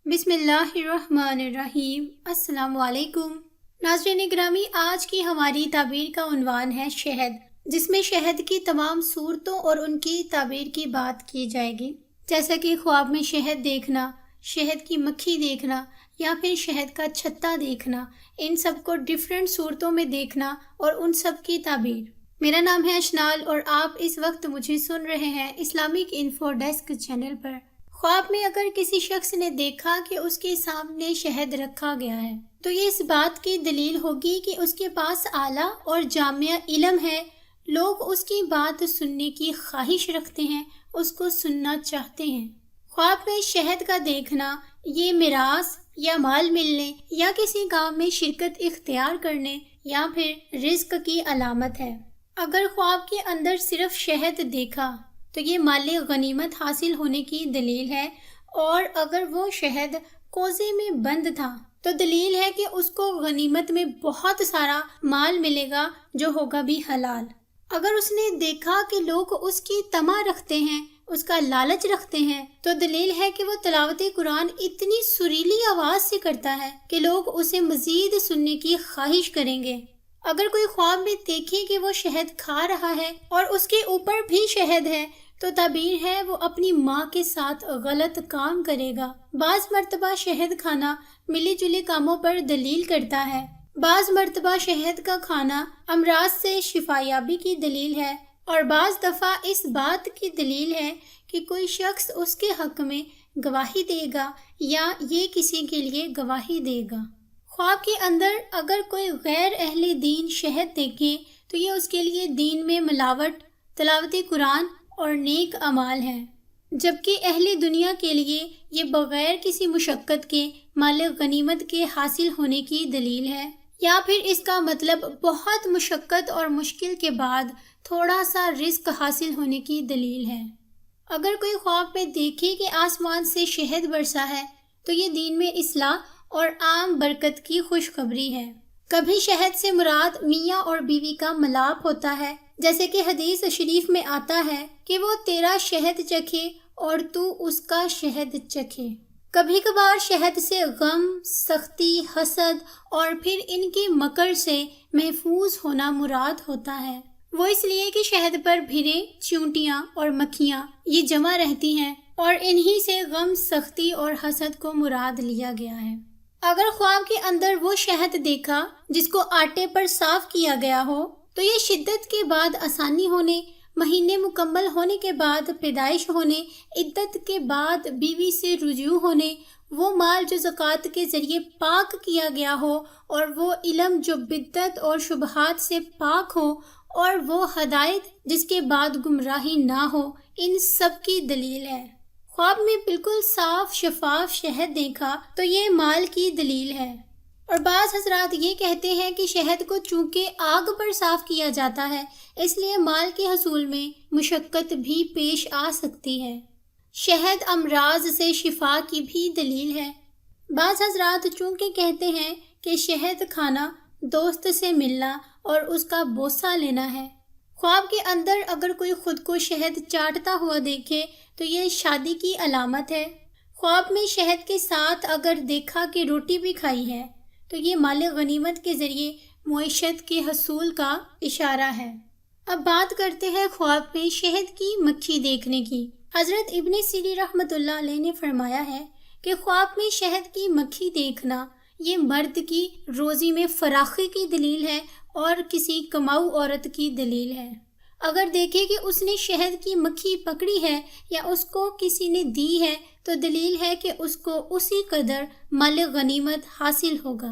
بسم اللہ الرحمن الرحیم۔ السلام علیکم ناظرین گرامی، آج کی ہماری تعبیر کا عنوان ہے شہد، جس میں شہد کی تمام صورتوں اور ان کی تعبیر کی بات کی جائے گی، جیسا کہ خواب میں شہد دیکھنا، شہد کی مکھی دیکھنا یا پھر شہد کا چھتا دیکھنا، ان سب کو ڈیفرنٹ صورتوں میں دیکھنا اور ان سب کی تعبیر۔ میرا نام ہے اشنال اور آپ اس وقت مجھے سن رہے ہیں اسلامک انفو ڈیسک چینل پر۔ خواب میں اگر کسی شخص نے دیکھا کہ اس کے سامنے شہد رکھا گیا ہے تو یہ اس بات کی دلیل ہوگی کہ اس کے پاس اعلیٰ اور جامع علم ہے، لوگ اس کی بات سننے کی خواہش رکھتے ہیں، اس کو سننا چاہتے ہیں۔ خواب میں شہد کا دیکھنا یہ میراث یا مال ملنے یا کسی کام میں شرکت اختیار کرنے یا پھر رزق کی علامت ہے۔ اگر خواب کے اندر صرف شہد دیکھا تو یہ مال غنیمت حاصل ہونے کی دلیل ہے، اور اگر وہ شہد کوزے میں بند تھا تو دلیل ہے کہ اس کو غنیمت میں بہت سارا مال ملے گا جو ہوگا بھی حلال۔ اگر اس نے دیکھا کہ لوگ اس کی طمع رکھتے ہیں، اس کا لالچ رکھتے ہیں، تو دلیل ہے کہ وہ تلاوت قرآن اتنی سریلی آواز سے کرتا ہے کہ لوگ اسے مزید سننے کی خواہش کریں گے۔ اگر کوئی خواب میں دیکھے کہ وہ شہد کھا رہا ہے اور اس کے اوپر بھی شہد ہے تو تعبیر ہے وہ اپنی ماں کے ساتھ غلط کام کرے گا۔ بعض مرتبہ شہد کھانا ملی جلی کاموں پر دلیل کرتا ہے، بعض مرتبہ شہد کا کھانا امراض سے شفایابی کی دلیل ہے، اور بعض دفعہ اس بات کی دلیل ہے کہ کوئی شخص اس کے حق میں گواہی دے گا یا یہ کسی کے لیے گواہی دے گا۔ خواب کے اندر اگر کوئی غیر اہل دین شہد دیکھے تو یہ اس کے لیے دین میں ملاوٹ، تلاوت قرآن اور نیک اعمال ہیں، جبکہ اہل دنیا کے لیے یہ بغیر کسی مشقت کے مال غنیمت کے حاصل ہونے کی دلیل ہے، یا پھر اس کا مطلب بہت مشقت اور مشکل کے بعد تھوڑا سا رزق حاصل ہونے کی دلیل ہے۔ اگر کوئی خواب میں دیکھے کہ آسمان سے شہد برسا ہے تو یہ دین میں اصلاح اور عام برکت کی خوشخبری ہے۔ کبھی شہد سے مراد میاں اور بیوی کا ملاپ ہوتا ہے، جیسے کہ حدیث شریف میں آتا ہے کہ وہ تیرا شہد چکھے اور تو اس کا شہد چکھے۔ کبھی کبھار شہد سے غم، سختی، حسد اور پھر ان کی مکر سے محفوظ ہونا مراد ہوتا ہے۔ وہ اس لیے کہ شہد پر بھیڑیں، چیونٹیاں اور مکھیاں یہ جمع رہتی ہیں، اور انہی سے غم، سختی اور حسد کو مراد لیا گیا ہے۔ اگر خواب کے اندر وہ شہد دیکھا جس کو آٹے پر صاف کیا گیا ہو تو یہ شدت کے بعد آسانی ہونے، مہینے مکمل ہونے کے بعد پیدائش ہونے، عدت کے بعد بیوی سے رجوع ہونے، وہ مال جو زکوٰۃ کے ذریعے پاک کیا گیا ہو، اور وہ علم جو بدعت اور شبہات سے پاک ہو، اور وہ ہدایت جس کے بعد گمراہی نہ ہو، ان سب کی دلیل ہے۔ خواب میں بالکل صاف شفاف شہد دیکھا تو یہ مال کی دلیل ہے، اور بعض حضرات یہ کہتے ہیں کہ شہد کو چونکہ آگ پر صاف کیا جاتا ہے اس لیے مال کے حصول میں مشقت بھی پیش آ سکتی ہے۔ شہد امراض سے شفا کی بھی دلیل ہے۔ بعض حضرات چونکہ کہتے ہیں کہ شہد کھانا دوست سے ملنا اور اس کا بوسہ لینا ہے۔ خواب کے اندر اگر کوئی خود کو شہد چاٹتا ہوا دیکھے تو یہ شادی کی علامت ہے۔ خواب میں شہد کے ساتھ اگر دیکھا کہ روٹی بھی کھائی ہے تو یہ مال غنیمت کے ذریعے معیشت کے حصول کا اشارہ ہے۔ اب بات کرتے ہیں خواب میں شہد کی مکھی دیکھنے کی۔ حضرت ابن سیری رحمۃ اللہ علیہ نے فرمایا ہے کہ خواب میں شہد کی مکھی دیکھنا یہ مرد کی روزی میں فراخی کی دلیل ہے اور کسی کماؤ عورت کی دلیل ہے۔ اگر دیکھے کہ اس نے شہد کی مکھی پکڑی ہے یا اس کو کسی نے دی ہے تو دلیل ہے کہ اس کو اسی قدر مال غنیمت حاصل ہوگا۔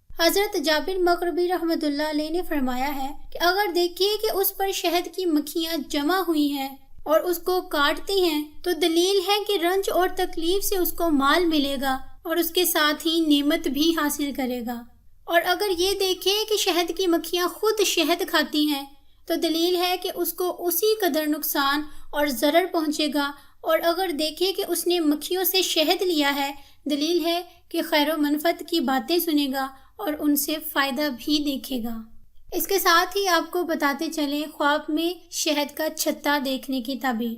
حضرت جابر مغربی رحمۃ اللہ علیہ نے فرمایا ہے کہ اگر دیکھیے کہ اس پر شہد کی مکھیاں جمع ہوئی ہیں اور اس کو کاٹتی ہیں تو دلیل ہے کہ رنج اور تکلیف سے اس کو مال ملے گا اور اس کے ساتھ ہی نعمت بھی حاصل کرے گا۔ اور اگر یہ دیکھے کہ شہد کی مکھیاں خود شہد کھاتی ہیں تو دلیل ہے کہ اس کو اسی قدر نقصان اور ضرر پہنچے گا، اور اگر دیکھے کہ اس نے مکھیوں سے شہد لیا ہے دلیل ہے کہ خیر و منفعت کی باتیں سنے گا اور ان سے فائدہ بھی دیکھے گا۔ اس کے ساتھ ہی آپ کو بتاتے چلیں خواب میں شہد کا چھتا دیکھنے کی تعبیر۔